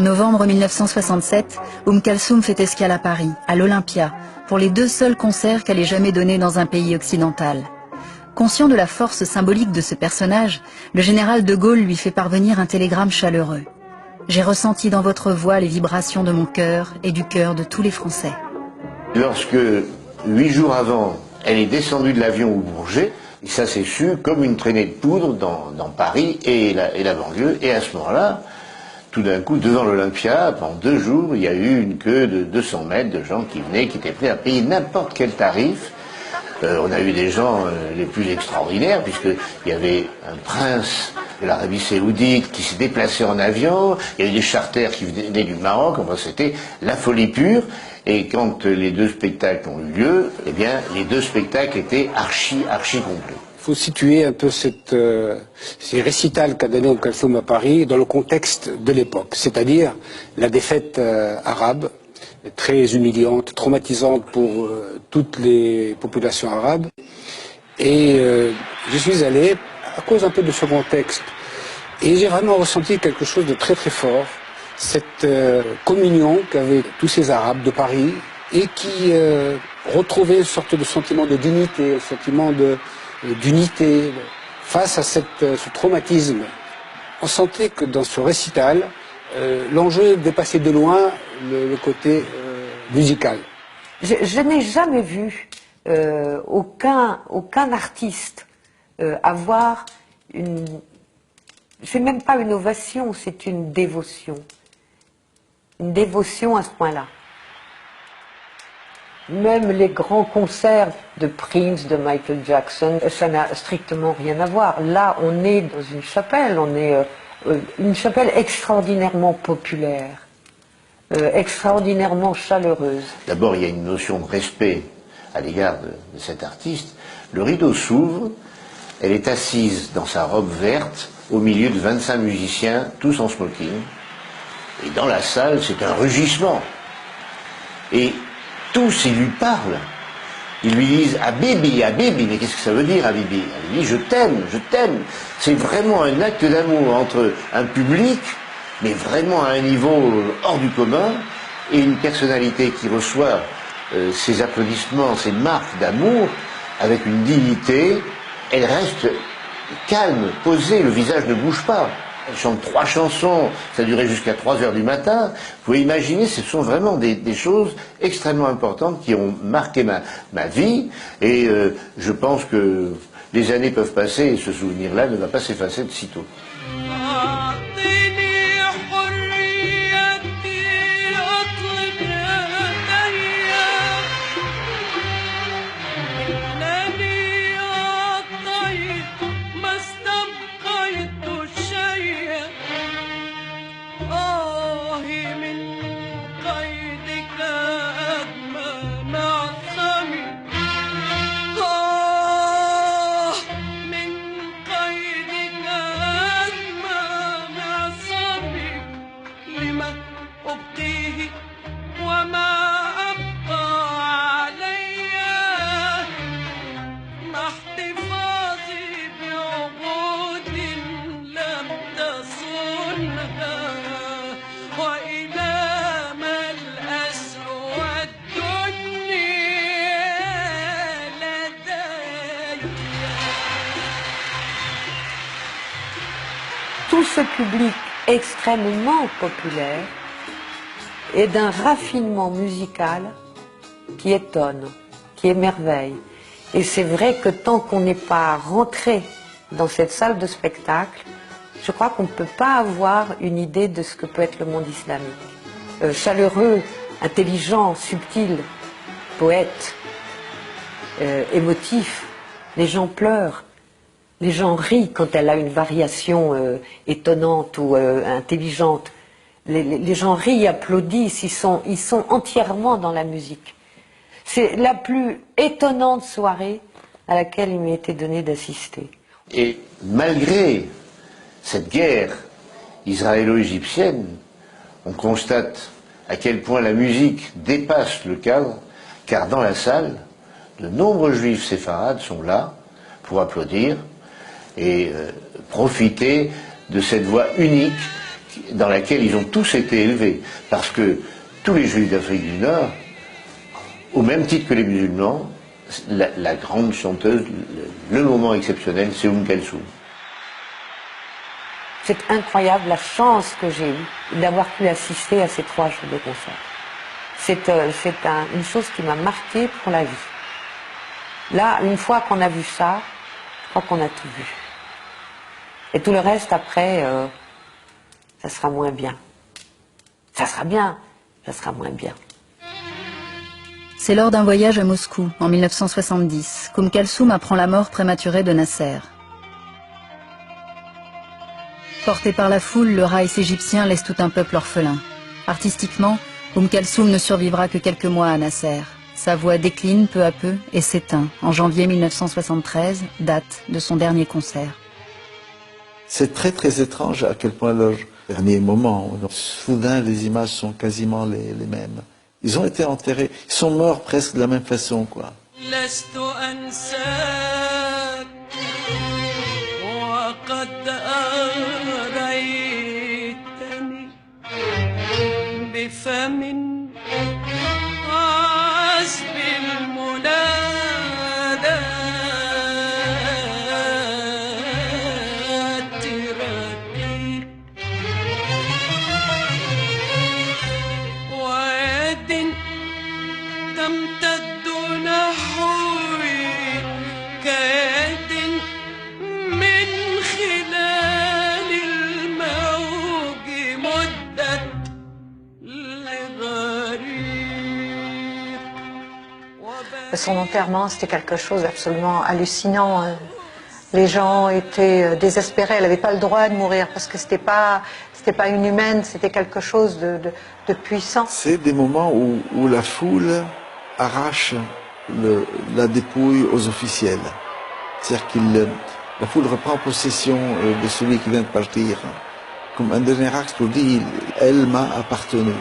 En novembre 1967, Kalsoum fait escale à Paris, à l'Olympia, pour les 2 seuls concerts qu'elle ait jamais donnés dans un pays occidental. Conscient de la force symbolique de ce personnage, le général de Gaulle lui fait parvenir un télégramme chaleureux. « J'ai ressenti dans votre voix les vibrations de mon cœur et du cœur de tous les Français. » Lorsque, 8 jours avant, elle est descendue de l'avion au Bourget, ça s'est su comme une traînée de poudre dans Paris et la banlieue, et à ce moment-là, tout d'un coup, devant l'Olympia, pendant 2 jours, il y a eu une queue de 200 mètres de gens qui venaient, qui étaient prêts à payer n'importe quel tarif. On a eu des gens les plus extraordinaires, puisqu'il y avait un prince de l'Arabie Saoudite qui s'est déplacé en avion, il y a eu des charters qui venaient du Maroc, enfin c'était la folie pure. Et quand les 2 spectacles ont eu lieu, eh bien, les 2 spectacles étaient archi complets. Il faut situer un peu ces récitals qu'a donné Kalsoum à Paris dans le contexte de l'époque, c'est-à-dire la défaite arabe, très humiliante, traumatisante pour toutes les populations arabes. Et je suis allé à cause un peu de ce contexte. Et j'ai vraiment ressenti quelque chose de très très fort, cette communion qu'avaient tous ces Arabes de Paris et qui retrouvaient une sorte de sentiment de dignité, un sentiment d'unité face à ce traumatisme. On sentait que dans ce récital, l'enjeu dépassait de loin le côté musical. Je n'ai jamais vu aucun artiste avoir une... C'est même pas une ovation, c'est une dévotion. Une dévotion à ce point-là. Même les grands concerts de Prince, de Michael Jackson, ça n'a strictement rien à voir. Là, on est dans une chapelle, une chapelle extraordinairement populaire, extraordinairement chaleureuse. D'abord, il y a une notion de respect à l'égard de cet artiste. Le rideau s'ouvre, elle est assise dans sa robe verte, au milieu de 25 musiciens, tous en smoking. Et dans la salle, c'est un rugissement. Et tous, ils lui parlent. Ils lui disent « Habibi, Habibi ». Mais qu'est-ce que ça veut dire, Habibi? Elle dit « Je t'aime, je t'aime ». C'est vraiment un acte d'amour entre un public, mais vraiment à un niveau hors du commun, et une personnalité qui reçoit ces applaudissements, ces marques d'amour, avec une dignité. Elle reste calme, posée, le visage ne bouge pas. Elle chante 3 chansons, ça durait jusqu'à 3 heures du matin. Vous pouvez imaginer, ce sont vraiment des choses extrêmement importantes qui ont marqué ma vie. Et je pense que les années peuvent passer et ce souvenir-là ne va pas s'effacer de sitôt. Tout ce public extrêmement populaire est d'un raffinement musical qui étonne, qui émerveille. Et c'est vrai que tant qu'on n'est pas rentré dans cette salle de spectacle, je crois qu'on ne peut pas avoir une idée de ce que peut être le monde islamique. Chaleureux, intelligent, subtil, poète, émotif, les gens pleurent. Les gens rient quand elle a une variation étonnante ou intelligente. Les gens rient, applaudissent, ils sont entièrement dans la musique. C'est la plus étonnante soirée à laquelle il m'a été donné d'assister. Et malgré cette guerre israélo-égyptienne, on constate à quel point la musique dépasse le cadre, car dans la salle, de nombreux juifs séfarades sont là pour applaudir et profiter de cette voix unique dans laquelle ils ont tous été élevés. Parce que tous les Juifs d'Afrique du Nord, au même titre que les musulmans, la grande chanteuse, le moment exceptionnel, c'est Kalsoum. C'est incroyable la chance que j'ai eue d'avoir pu assister à ces 3 jours de concert. C'est une chose qui m'a marquée pour la vie. Là, une fois qu'on a vu ça, je crois qu'on a tout vu. Et tout le reste, après, ça sera moins bien. Ça sera bien, ça sera moins bien. C'est lors d'un voyage à Moscou, en 1970, Kalsoum apprend la mort prématurée de Nasser. Porté par la foule, le Raïs égyptien laisse tout un peuple orphelin. Artistiquement, Kalsoum ne survivra que quelques mois à Nasser. Sa voix décline peu à peu et s'éteint en janvier 1973, date de son dernier concert. C'est très très étrange à quel point leur dernier moment, soudain les images sont quasiment les mêmes. Ils ont été enterrés, ils sont morts presque de la même façon, quoi. Son enterrement, c'était quelque chose d'absolument hallucinant. Les gens étaient désespérés. Elle n'avait pas le droit de mourir parce que c'était pas une humaine, c'était quelque chose de puissant. C'est des moments où la foule arrache la dépouille aux officiels. C'est-à-dire que la foule reprend possession de celui qui vient de partir. Comme un dernier acte pour dire, elle m'a appartenu,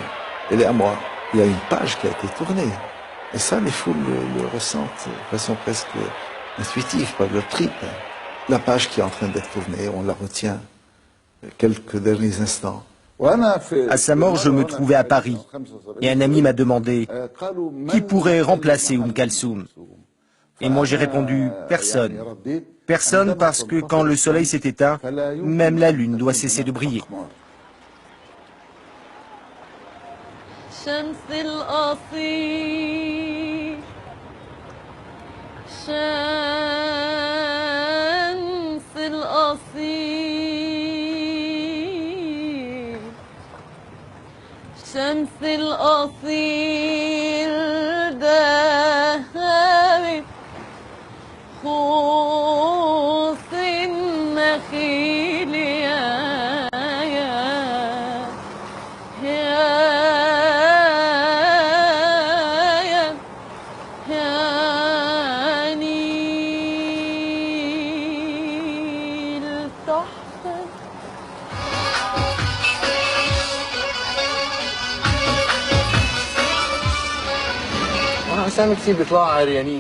elle est à moi. Il y a une page qui a été tournée. Et ça, les foules le ressentent de façon presque intuitive, par leur tripes. La page qui est en train d'être tournée, on la retient quelques derniers instants. À sa mort, je me trouvais à Paris. Et un ami m'a demandé qui pourrait remplacer Kalsoum. Et moi j'ai répondu personne. Personne parce que quand le soleil s'est éteint, même la lune doit cesser de briller. شمس الأصيل شمس الأصيل شمس الأصيل ذهبت خوص النخيل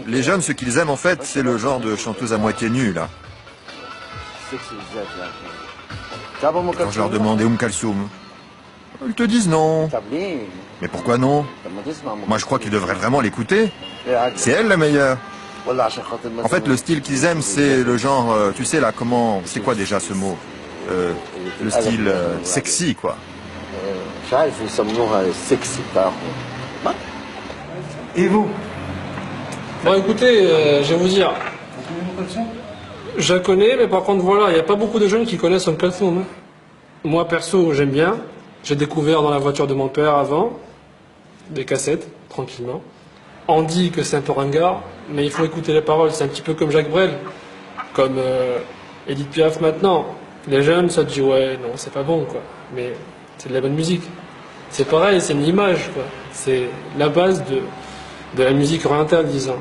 Les jeunes, ce qu'ils aiment en fait, c'est le genre de chanteuse à moitié nue, là. Quand je leur demande Kalsoum, ils te disent non. Mais pourquoi non? Moi je crois qu'ils devraient vraiment l'écouter. C'est elle la meilleure. En fait, le style qu'ils aiment, c'est le genre, tu sais là, comment, c'est quoi déjà ce mot? Le style sexy, quoi. Et vous? Bon écoutez, je vais vous dire, je la connais, mais par contre voilà, il n'y a pas beaucoup de jeunes qui connaissent Kalsoum. Moi perso, j'aime bien. J'ai découvert dans la voiture de mon père avant, des cassettes, tranquillement. On dit que c'est un peu ringard, mais il faut écouter les paroles. C'est un petit peu comme Jacques Brel, comme Edith Piaf maintenant. Les jeunes, ça te dit ouais, non, c'est pas bon, quoi. Mais c'est de la bonne musique. C'est pareil, c'est une image, quoi. C'est la base de la musique orientale, disons.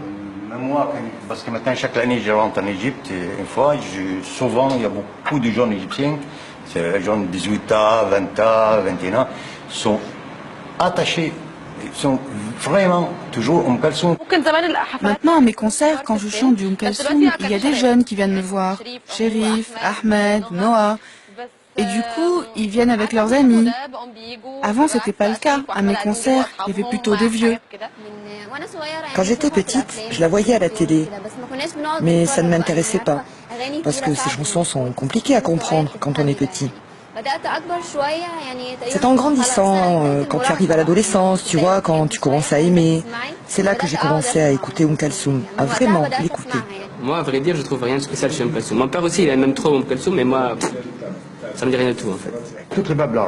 Même moi, parce que maintenant, chaque année, je rentre en Égypte, une fois, souvent, il y a beaucoup de jeunes égyptiens, c'est les jeunes de 18 ans, 20 ans, 21 ans, sont attachés, ils sont vraiment toujours Kalsoum. Maintenant, à mes concerts, quand je chante du Kalsoum, il y a des jeunes qui viennent me voir. Chérif, Ahmed, Noah. Et du coup, ils viennent avec leurs amis. Avant, c'était pas le cas. À mes concerts, il y avait plutôt des vieux. Quand j'étais petite, je la voyais à la télé, mais ça ne m'intéressait pas, parce que ces chansons sont compliquées à comprendre quand on est petit. C'est en grandissant, quand tu arrives à l'adolescence, tu vois, quand tu commences à aimer, c'est là que j'ai commencé à écouter Kalsoum, à vraiment l'écouter. Moi, à vrai dire, je trouve rien de spécial chez Kalsoum. Mon père aussi, il aime même trop Kalsoum, mais moi, ça me dit rien du tout, en fait. Toutes les babes là,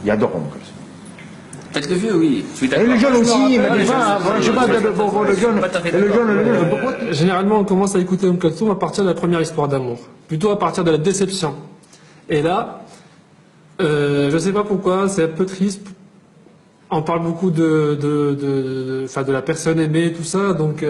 ils adorent Kalsoum. Peut-être le vieux, oui. Et le jeune aussi, mais le jeune, Généralement, on commence à écouter Kalsoum à partir de la première histoire d'amour, plutôt à partir de la déception. Et là, je ne sais pas pourquoi, c'est un peu triste. On parle beaucoup de la personne aimée, tout ça. Donc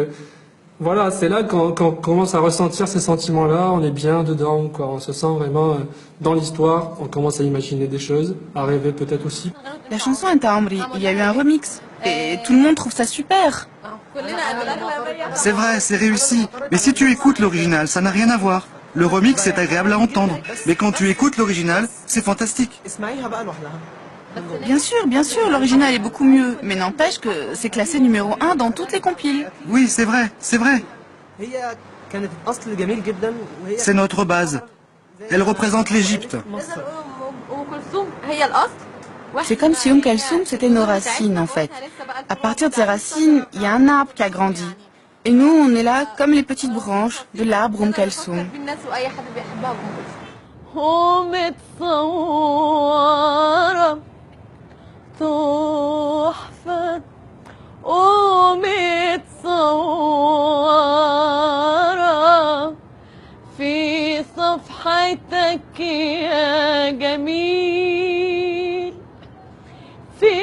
voilà, c'est là qu'on commence à ressentir ces sentiments-là. On est bien dedans, quoi. On se sent vraiment dans l'histoire. On commence à imaginer des choses, à rêver peut-être aussi. La chanson Amri, il y a eu un remix. Et tout le monde trouve ça super. C'est vrai, c'est réussi. Mais si tu écoutes l'original, ça n'a rien à voir. Le remix est agréable à entendre, mais quand tu écoutes l'original, c'est fantastique. Bien sûr, l'original est beaucoup mieux, mais n'empêche que c'est classé numéro 1 dans toutes les compiles. Oui, c'est vrai, c'est vrai. C'est notre base. Elle représente l'Égypte. C'est comme si Kalsoum c'était nos racines en fait. À partir de ces racines, il y a un arbre qui a grandi. Et nous, on est là comme les petites branches de l'arbre Kalsoum. تحفة ومتصورة في صفحتك يا جميل في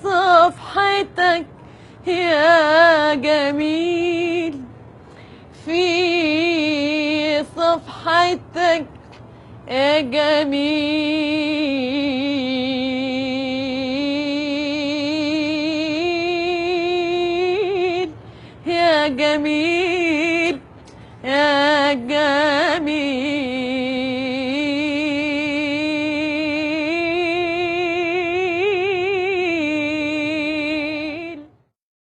صفحتك يا جميل في صفحتك يا جميل يا جميل يا جميل